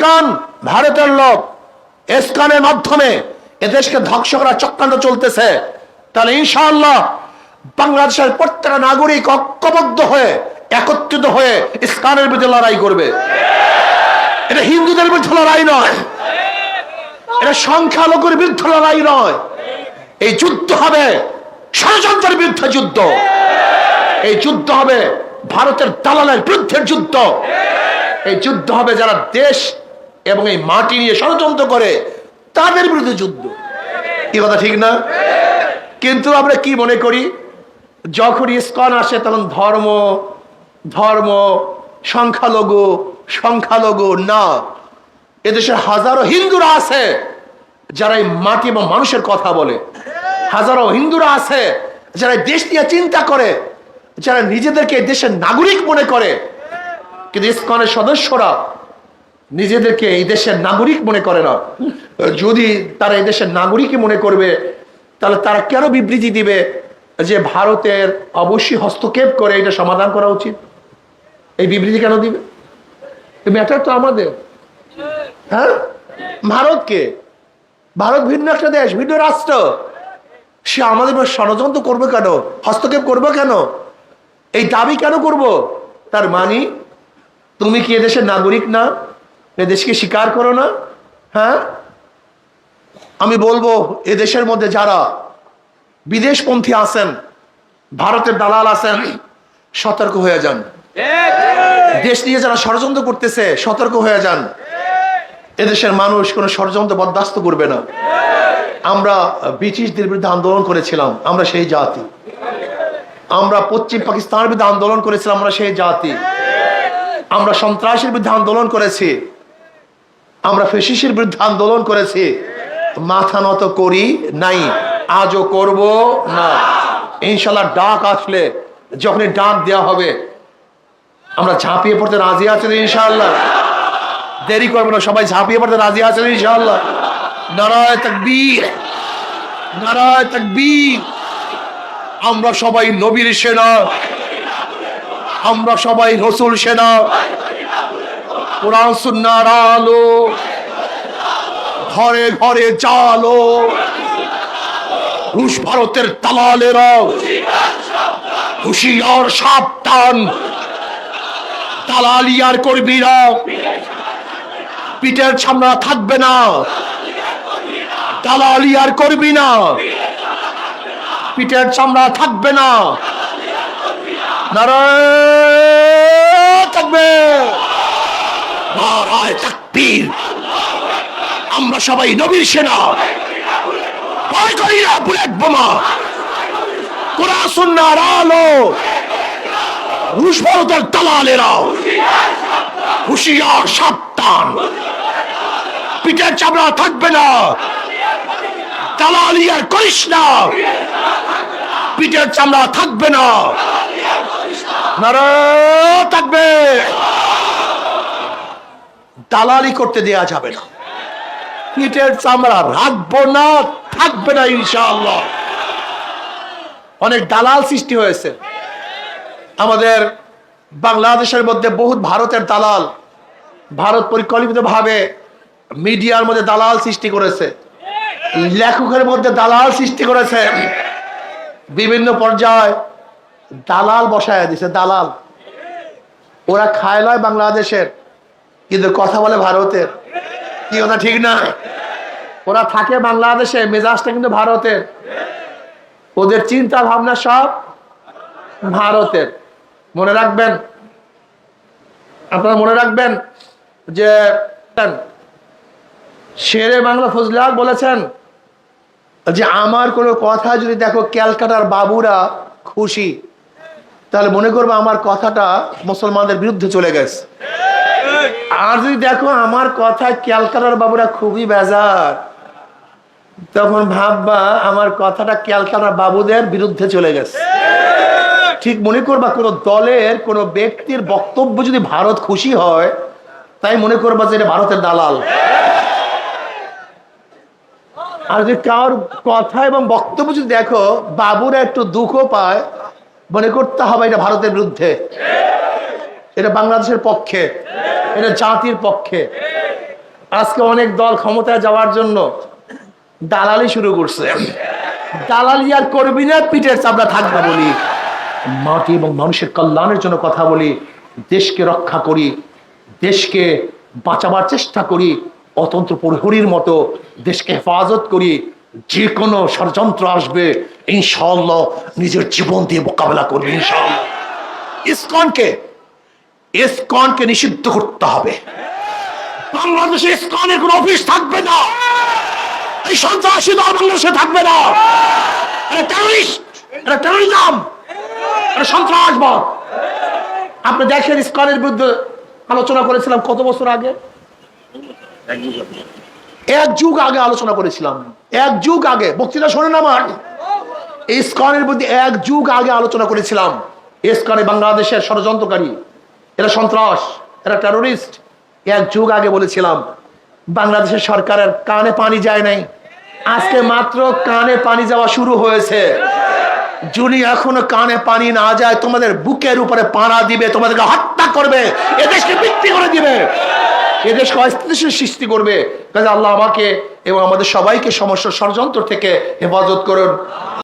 ISKCON ভারতের লোক, ইস্কনের মাধ্যমে এদেশকে ধ্বংস করার চক্রান্ত চলতেছে, তাহলে ইনশাআল্লাহ বাংলাদেশের প্রত্যেকটা নাগরিক ঐক্যবদ্ধ হয়ে একত্রিত হয়ে ইস্কনের বিরুদ্ধে লড়াই করবে। এটা হিন্দুদের বিরুদ্ধে লড়াই নয়, এটা সংখ্যালঘুর বিরুদ্ধে লড়াই নয়। এই যুদ্ধ হবে ষড়যন্ত্রের বিরুদ্ধে যুদ্ধ, এই যুদ্ধ হবে ভারতের দালালের বিরুদ্ধে যুদ্ধ, এই যুদ্ধ হবে যারা দেশ এবং এই মাটি নিয়ে ষড়যন্ত্র করে তাদের বিরুদ্ধে যুদ্ধ। কি কথা ঠিক না? কিন্তু আমরা কি মনে করি, যখন ইস্কন আসে তখন ধর্ম ধর্ম, সংখ্যালঘু সংখ্যালঘু না। এদেশে হাজারো হিন্দুরা আছে যারা এই মাটি এবং মানুষের কথা বলে, হাজারো হিন্দুরা আছে যারা দেশ নিয়ে চিন্তা করে, যারা নিজেদেরকে দেশের নাগরিক মনে করে। কিন্তু ইস্কনের সদস্যরা নিজেদেরকে এই দেশের নাগরিক মনে করে না। যদি তারা এই দেশের নাগরিকই মনে করবে, তাহলে তারা কেন বিবৃতি দিবে যে ভারতের অবশ্যই হস্তক্ষেপ করে এটা সমাধান করা উচিত? এই বিবৃতি কেন দিবে? ম্যাটার তো আমাদের। হ্যাঁ, ভারতকে, ভারত ভিন্ন একটা দেশ, ভিন্ন রাষ্ট্র, সে আমাদের ষড়যন্ত্র করবে কেন, হস্তক্ষেপ করবে কেন, এই দাবি কেন করব? তার মানে তুমি কি এদেশের নাগরিক না? এদেশকে স্বীকার করো না? হ্যাঁ, আমি বলবো এদেশের মধ্যে যারা বিদেশপন্থী আছেন, ভারতের দালাল আছেন, সতর্ক হয়ে যান। দেশ নিয়ে যারা ষড়যন্ত্র করতেছে সতর্ক হয়ে যান। এদেশের মানুষ কোনো ষড়যন্ত্র বরদাস্ত করবে না। আমরা ব্রিটিশদের বিরুদ্ধে আন্দোলন করেছিলাম, আমরা সেই জাতি। আমরা পশ্চিম পাকিস্তানের বিরুদ্ধে আন্দোলন করেছিলাম, আমরা সেই জাতি। আমরা সন্ত্রাসের বিরুদ্ধে আন্দোলন করেছি, আমরা ফ্যাসিস্টের বিরুদ্ধে আন্দোলন করেছি, মাথা নত করি নাই, আজও করব না। ইনশাল্লাহ ডাক আসলে, যখনই ডাক দেওয়া হবে, আমরা ঝাঁপিয়ে পড়তে রাজি আছেন ইনশাআল্লাহ। দেরি করবো না, সবাই ঝাঁপিয়ে পড়তে রাজি আছেন ইনশাআল্লাহ। নারায়ে তাকবীর, নারায়ে তাকবীর। আমরা সবাই নবীর সেনা, আমরা সবাই রসুল সেনা। কোরআন সুন্নাহর আলো, ঘরে ঘরে জালো। রুশ ভারতের দালালেরা হুঁশিয়ার সাবধান। দালালি আর করবি না, পিঠের সামনে থাকবে না। দালালি আর করবি না, পিঠের চামড়া থাকবে না। নারায়ে তাকবীর, নারায়ে তাকবীর। আমরা সবাই নবীর সেনা, ভয় করি না বুলেট বোমা। কোরআন সুন্নাহর আলো, রুশ ভারতের দালালেরা হুঁশিয়ার সাবধান। পিঠের চামড়া থাকবে না, দালালি আর করিস না, পিঠের চামড়া থাকবে না। নারায়ে তাকবীর। দালালি করতে দেয়া যাবে না, পিঠের চামড়া রাখবো না, থাকবে না ইনশাআল্লাহ। অনেক দালাল সৃষ্টি হয়েছে আমাদের বাংলাদেশের মধ্যে, বহুত ভারতের দালাল। ভারত পরিকল্পিতভাবে মিডিয়ার মধ্যে দালাল সৃষ্টি করেছে, লেখকের মধ্যে দালাল সৃষ্টি করেছে, বিভিন্ন পর্যায়ে দালাল বসায় দিছে। দালাল ওরা খায় লয় বাংলাদেশের, কিন্তু কথা বলে ভারতের। কি কথা ঠিক না? ওরা থাকে বাংলাদেশে, মেজাজটা কিন্তু ভারতের। ওদের চিন্তা ভাবনা সব ভারতের। মনে রাখবেন, আপনারা মনে রাখবেন যে শেরে বাংলা ফজলে হক বলেছেন যে আমার কোনো কথা যদি দেখো ক্যালকাটার বাবুরা খুশি, তাহলে মনে করবো আমার কথাটা মুসলমানদের বিরুদ্ধে চলে গেছে। আর যদি দেখো আমার কথা ক্যালকাটার বাবুরা খুবই বেজার, তখন ভাববা আমার কথাটা ক্যালকাটার বাবুদের বিরুদ্ধে চলে গেছে। ঠিক মনে করবা কোন দলের কোন ব্যক্তির বক্তব্য যদি ভারত খুশি হয়, তাই মনে করবা যে এটা ভারতের দালাল। আর যদি কারোর কথা এবং বক্তব্য যদি দেখো বাবুরা একটু দুঃখ পায়, মনে করতে হবে এটা ভারতের বিরুদ্ধে, এটা বাংলাদেশের পক্ষে, এটা জাতির পক্ষে। আজকে অনেক দল ক্ষমতায় যাওয়ার জন্য দালালি শুরু করছে। দালালি আর করবি না, পিঠের চামড়া থাকবে বলি, মাটি এবং মানুষের কল্যাণের জন্য কথা বলি, দেশকে রক্ষা করি, দেশকে বাঁচাবার চেষ্টা করি, অতন্ত্র প্রহরীর মতো দেশকে হেফাজত করি। যে কোনো ষড়যন্ত্র আসবে ইনশাআল্লাহ নিজের জীবন দিয়ে মোকাবেলা করবে ইনশাআল্লাহ। ইসকনকে নিষিদ্ধ করতে হবে। বাংলাদেশে ইসকনের কোনো অফিস থাকবে না, এই সন্ত্রাসী দল বাংলাদেশে থাকবে না। এটা টেররিস্ট, এটা টেররিজম, এটা সন্ত্রাসবাদ। আপনি দেখেন ইসকনের বিরুদ্ধে আলোচনা করেছিলাম কত বছর আগে, এক যুগ আগে আলোচনা করেছিলাম, এক যুগ আগে। বক্তৃতা শোনেন আমার, ইসকনের বিরুদ্ধে এক যুগ আগে আলোচনা করেছিলাম। ইসকনে বাংলাদেশের ষড়যন্ত্রকারী, এরা সন্ত্রাস, এরা টেররিস্ট। এক যুগ আগে বলেছিলাম। বাংলাদেশের সরকারের কানে পানি যায় নাই, আজকে মাত্র কানে পানি যাওয়া শুরু হয়েছে। যদি এখনো কানে পানি না যায়, তোমাদের বুকের উপরে পাড়া দিবে, তোমাদেরকে হত্যা করবে, এদেশকে বিক্রি করে দিবে, এদেশকে অস্থিতিশীল সৃষ্টি করবে। কাজে আল্লাহ আমাকে এবং আমাদের সবাইকে সমস্যার ষড়যন্ত্র থেকে হেফাজত করুন।